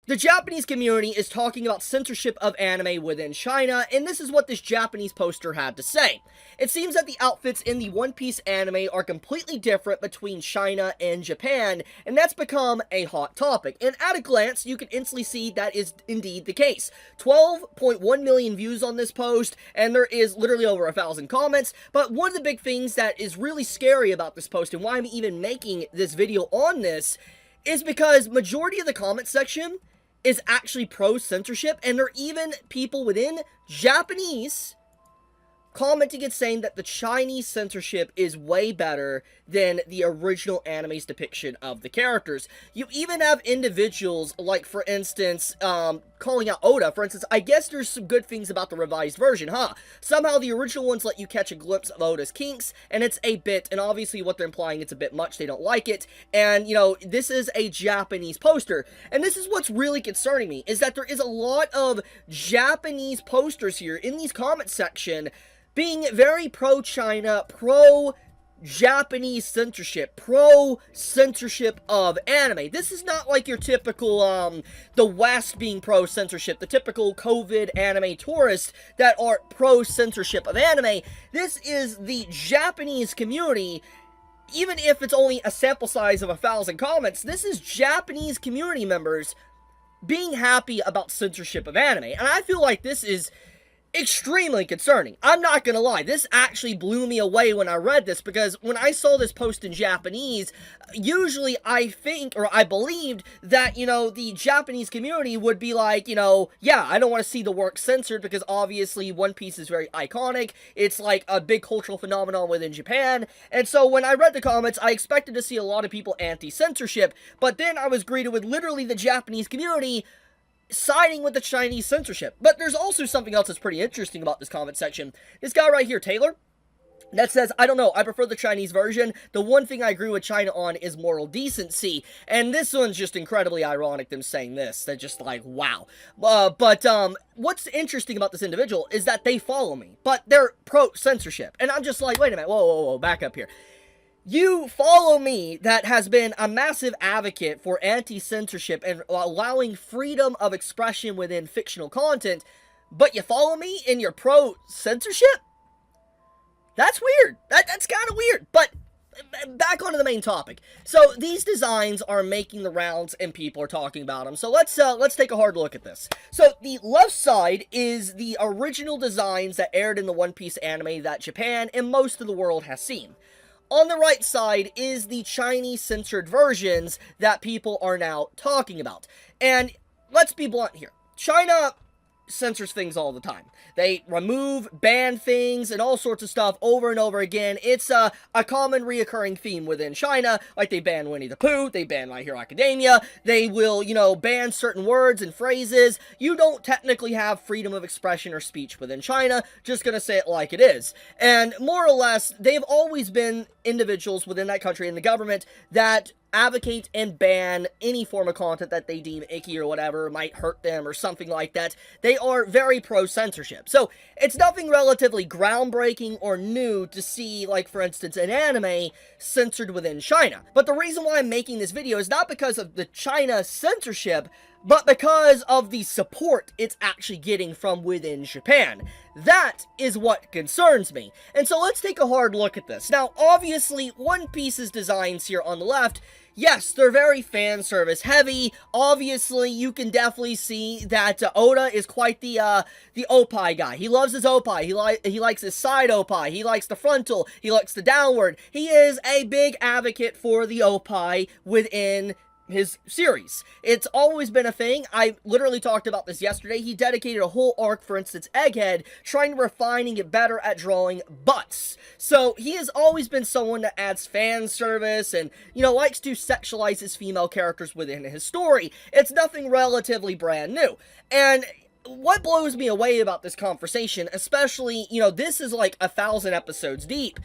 The Japanese community is talking about censorship of anime within China, and this is what this Japanese poster had to say. It seems that the outfits in the One Piece anime are completely different between China and Japan, and that's become a hot topic. And at a glance, you can instantly see that is indeed the case. 12.1 million views on this post, and there is literally over 1,000 comments, but one of the big things that is really scary about this post, and why I'm even making this video on this, is because majority of the comment section is actually pro-censorship, and there are even people within Japanese commenting and saying that the Chinese censorship is way better than the original anime's depiction of the characters. You even have individuals, like, for instance, calling out Oda. For instance, I guess there's some good things about the revised version, huh? Somehow the original ones let you catch a glimpse of Oda's kinks, and it's a bit, and obviously what they're implying, it's a bit much, they don't like it, and, you know, this is a Japanese poster, and this is what's really concerning me, is that there is a lot of Japanese posters here in these comment section being very pro-China, pro-Japanese censorship, pro-censorship of anime. This is not like your typical, the West being pro-censorship, the typical COVID anime tourists that are pro-censorship of anime. This is the Japanese community. Even if it's only a sample size of 1,000 comments, this is Japanese community members being happy about censorship of anime. And I feel like this is extremely concerning. I'm not gonna lie, this actually blew me away when I read this, because when I saw this post in Japanese, usually I think, or I believed that, you know, the Japanese community would be like, you know, yeah, I don't want to see the work censored, because obviously One Piece is very iconic, it's like a big cultural phenomenon within Japan, and so when I read the comments, I expected to see a lot of people anti-censorship, but then I was greeted with literally the Japanese community siding with the Chinese censorship. But there's also something else that's pretty interesting about this comment section. This guy right here, Taylor, that says, I don't know, I prefer the Chinese version. The one thing I agree with China on is moral decency. And this one's just incredibly ironic, them saying this. They're just like, wow. But what's interesting about this individual is that they follow me, but they're pro-censorship. And I'm just like, wait a minute, whoa, back up here. You follow me that has been a massive advocate for anti-censorship and allowing freedom of expression within fictional content, but you follow me and you're pro-censorship? That's weird. That's kind of weird, but back onto the main topic. So these designs are making the rounds and people are talking about them. So let's take a hard look at this. So the left side is the original designs that aired in the One Piece anime that Japan and most of the world has seen. On the right side is the Chinese censored versions that people are now talking about. And let's be blunt here. China censors things all the time. They remove, ban things, and all sorts of stuff over and over again. It's a common reoccurring theme within China. Like, they ban Winnie the Pooh, they ban My Hero Academia, they will, you know, ban certain words and phrases. You don't technically have freedom of expression or speech within China, just gonna say it like it is. And more or less, they've always been individuals within that country and the government that advocate and ban any form of content that they deem icky or whatever, might hurt them or something like that. They are very pro-censorship. So it's nothing relatively groundbreaking or new to see, like, for instance, an anime censored within China. But the reason why I'm making this video is not because of the China censorship, but because of the support it's actually getting from within Japan. That is what concerns me. And so let's take a hard look at this. Now, obviously, One Piece's designs here on the left, yes, they're very fan service heavy. Obviously, you can definitely see that Oda is quite the oppai guy. He loves his oppai. He likes his side oppai. He likes the frontal. He likes the downward. He is a big advocate for the oppai within his series. It's always been a thing. I literally talked about this yesterday. He dedicated a whole arc, for instance, Egghead, trying to refine and get better at drawing butts. So he has always been someone that adds fan service and, you know, likes to sexualize his female characters within his story. It's nothing relatively brand new. And what blows me away about this conversation, especially, you know, this is like 1,000 episodes deep.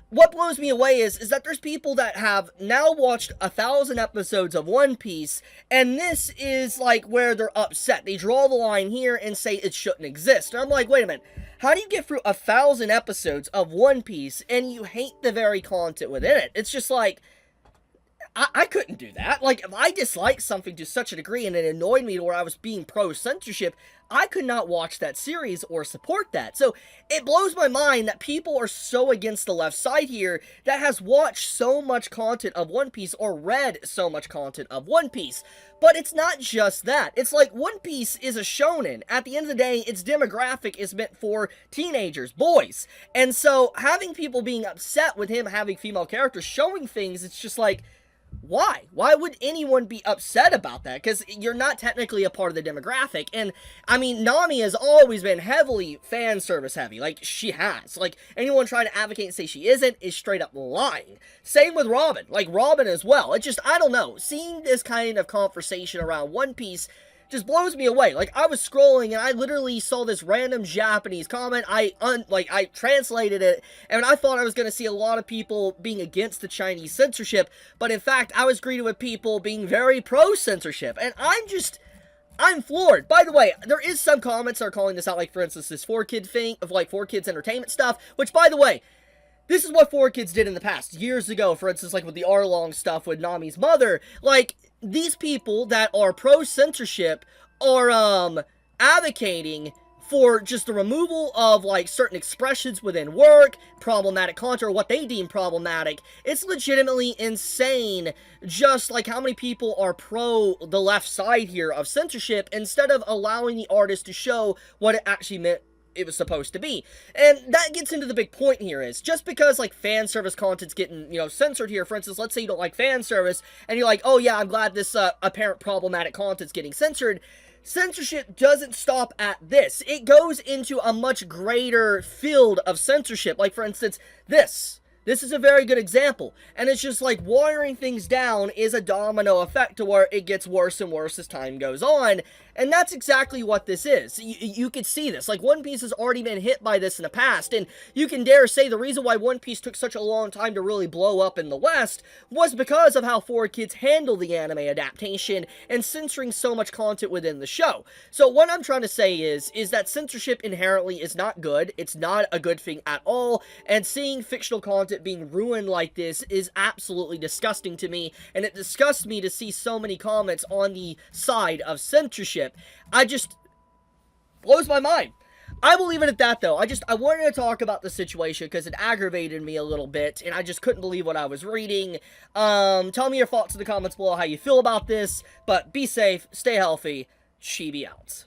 What blows me away is that there's people that have now watched 1,000 episodes of One Piece, and this is like where they're upset. They draw the line here and say it shouldn't exist. And I'm like, wait a minute. How do you get through 1,000 episodes of One Piece and you hate the very content within it? It's just like, I couldn't do that. Like, if I disliked something to such a degree and it annoyed me to where I was being pro-censorship, I could not watch that series or support that. So, it blows my mind that people are so against the left side here that has watched so much content of One Piece or read so much content of One Piece. But it's not just that. It's like One Piece is a shonen. At the end of the day, its demographic is meant for teenagers, boys. And so, having people being upset with him having female characters showing things, it's just like, why? Why would anyone be upset about that? Because you're not technically a part of the demographic. And, I mean, Nami has always been heavily fan service heavy. Like, she has. Like, anyone trying to advocate and say she isn't is straight up lying. Same with Robin. Like, Robin as well. It's just, I don't know. Seeing this kind of conversation around One Piece just blows me away. Like, I was scrolling and I literally saw this random Japanese comment. I translated it, and I thought I was going to see a lot of people being against the Chinese censorship, but in fact, I was greeted with people being very pro-censorship, and I'm floored. By the way, there is some comments that are calling this out, like, for instance, this 4Kid thing of, like, 4Kids entertainment stuff, which, by the way, this is what 4Kids did in the past, years ago, for instance, like with the Arlong stuff with Nami's mother. Like, these people that are pro-censorship are, advocating for just the removal of, like, certain expressions within work, problematic content, or what they deem problematic. It's legitimately insane just, like, how many people are pro the left side here of censorship instead of allowing the artist to show what it actually meant it was supposed to be. And that gets into the big point here is, just because, like, fan service content's getting, you know, censored here, for instance, let's say you don't like fan service, and you're like, oh yeah, I'm glad this, apparent problematic content's getting censored. Censorship doesn't stop at this. It goes into a much greater field of censorship. Like, for instance, this. This is a very good example, and it's just like watering things down is a domino effect to where it gets worse and worse as time goes on, and that's exactly what this is. You could see this. Like, One Piece has already been hit by this in the past, and you can dare say the reason why One Piece took such a long time to really blow up in the West was because of how 4Kids handled the anime adaptation and censoring so much content within the show. So what I'm trying to say is that censorship inherently is not good. It's not a good thing at all, and seeing fictional content being ruined like this is absolutely disgusting to me, and it disgusts me to see so many comments on the side of censorship. Blows my mind. I will leave it at that, though. I wanted to talk about the situation because it aggravated me a little bit, and I just couldn't believe what I was reading. Tell me your thoughts in the comments below, how you feel about this, but be safe, stay healthy, Chibi out.